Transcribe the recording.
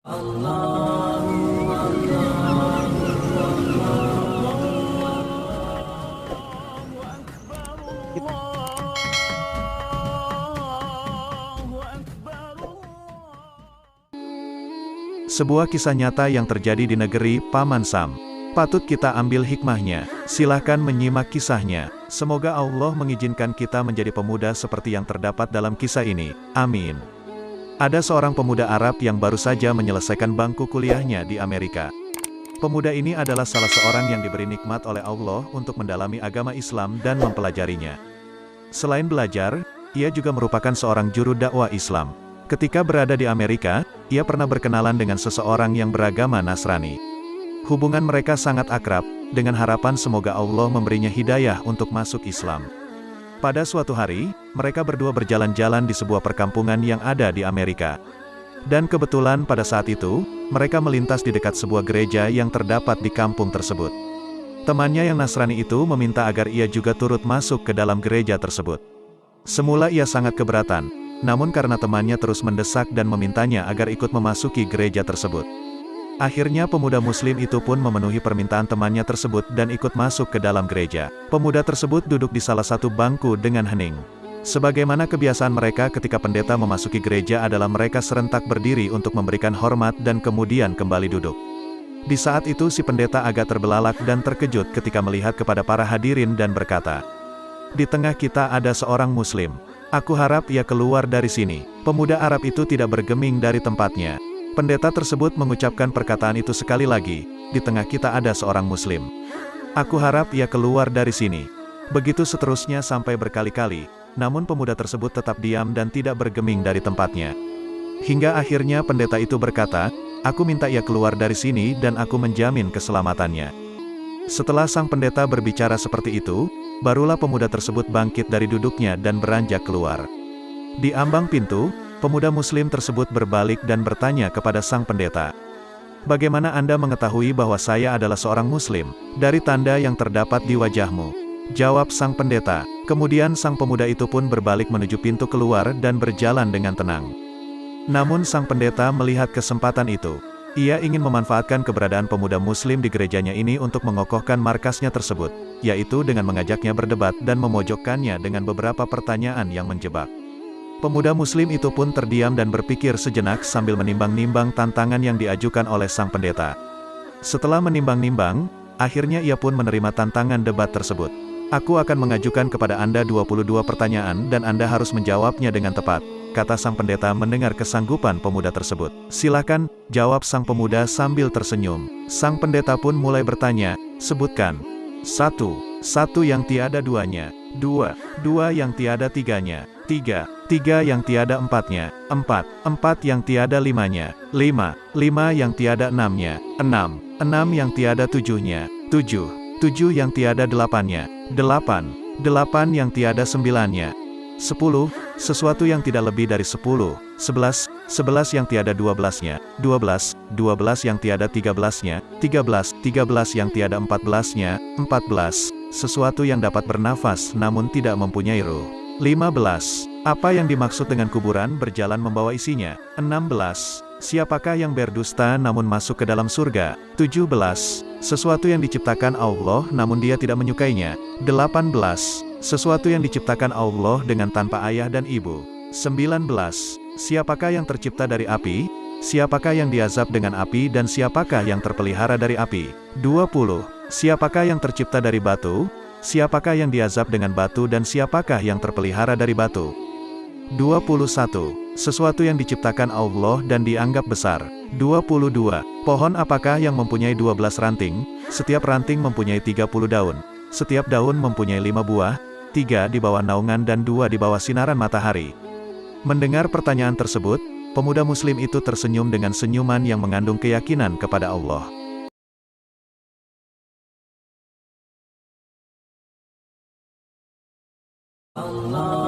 Sebuah kisah nyata yang terjadi di negeri Paman Sam. Patut kita ambil hikmahnya. Silahkan menyimak kisahnya. Semoga Allah mengizinkan kita menjadi pemuda seperti yang terdapat dalam kisah ini. Amin. Ada seorang pemuda Arab yang baru saja menyelesaikan bangku kuliahnya di Amerika. Pemuda ini adalah salah seorang yang diberi nikmat oleh Allah untuk mendalami agama Islam dan mempelajarinya. Selain belajar, ia juga merupakan seorang juru dakwah Islam. Ketika berada di Amerika, ia pernah berkenalan dengan seseorang yang beragama Nasrani. Hubungan mereka sangat akrab, dengan harapan semoga Allah memberinya hidayah untuk masuk Islam. Pada suatu hari, mereka berdua berjalan-jalan di sebuah perkampungan yang ada di Amerika. Dan kebetulan pada saat itu, mereka melintas di dekat sebuah gereja yang terdapat di kampung tersebut. Temannya yang Nasrani itu meminta agar ia juga turut masuk ke dalam gereja tersebut. Semula ia sangat keberatan, namun karena temannya terus mendesak dan memintanya agar ikut memasuki gereja tersebut. Akhirnya pemuda muslim itu pun memenuhi permintaan temannya tersebut dan ikut masuk ke dalam gereja. Pemuda tersebut duduk di salah satu bangku dengan hening. Sebagaimana kebiasaan mereka ketika pendeta memasuki gereja adalah mereka serentak berdiri untuk memberikan hormat dan kemudian kembali duduk. Di saat itu si pendeta agak terbelalak dan terkejut ketika melihat kepada para hadirin dan berkata, "Di tengah kita ada seorang muslim. Aku harap ia keluar dari sini." Pemuda Arab itu tidak bergeming dari tempatnya. Pendeta tersebut mengucapkan perkataan itu sekali lagi, "Di tengah kita ada seorang muslim. Aku harap ia keluar dari sini." Begitu seterusnya sampai berkali-kali, namun pemuda tersebut tetap diam dan tidak bergeming dari tempatnya. Hingga akhirnya pendeta itu berkata, "Aku minta ia keluar dari sini dan aku menjamin keselamatannya." Setelah sang pendeta berbicara seperti itu, barulah pemuda tersebut bangkit dari duduknya dan beranjak keluar. Di ambang pintu, pemuda muslim tersebut berbalik dan bertanya kepada sang pendeta, "Bagaimana Anda mengetahui bahwa saya adalah seorang muslim? Dari tanda yang terdapat di wajahmu," jawab sang pendeta. Kemudian sang pemuda itu pun berbalik menuju pintu keluar dan berjalan dengan tenang. Namun sang pendeta melihat kesempatan itu. Ia ingin memanfaatkan keberadaan pemuda muslim di gerejanya ini untuk mengokohkan markasnya tersebut, yaitu dengan mengajaknya berdebat dan memojokkannya dengan beberapa pertanyaan yang menjebak. Pemuda muslim itu pun terdiam dan berpikir sejenak sambil menimbang-nimbang tantangan yang diajukan oleh sang pendeta. Setelah menimbang-nimbang, akhirnya ia pun menerima tantangan debat tersebut. "Aku akan mengajukan kepada Anda 22 pertanyaan dan Anda harus menjawabnya dengan tepat," kata sang pendeta mendengar kesanggupan pemuda tersebut. "Silakan," jawab sang pemuda sambil tersenyum. Sang pendeta pun mulai bertanya, "Sebutkan. 1 yang tiada duanya. 2 yang tiada tiganya. 3 yang tiada empatnya. 4 yang tiada limanya. 5 yang tiada enamnya. 6 yang tiada tujuhnya. 7 yang tiada delapannya. 8 yang tiada sembilannya. 10 sesuatu yang tidak lebih dari 10. 11 yang tiada 12-nya. 12 yang tiada 13-nya. 13 yang tiada 14-nya. 14 sesuatu yang dapat bernafas namun tidak mempunyai ruh. 15 apa yang dimaksud dengan kuburan berjalan membawa isinya. 16 siapakah yang berdusta namun masuk ke dalam surga. 17 sesuatu yang diciptakan Allah namun dia tidak menyukainya. 18 sesuatu yang diciptakan Allah dengan tanpa ayah dan ibu. 19 siapakah yang tercipta dari api, siapakah yang diazab dengan api dan siapakah yang terpelihara dari api. 20 siapakah yang tercipta dari batu, siapakah yang diazab dengan batu dan siapakah yang terpelihara dari batu. 21 sesuatu yang diciptakan Allah dan dianggap besar. 22 pohon apakah yang mempunyai 12 ranting, setiap ranting mempunyai 30 daun, setiap daun mempunyai 5 buah, 3 di bawah naungan dan 2 di bawah sinaran matahari. Mendengar pertanyaan tersebut, pemuda muslim itu tersenyum dengan senyuman yang mengandung keyakinan kepada Allah. Allah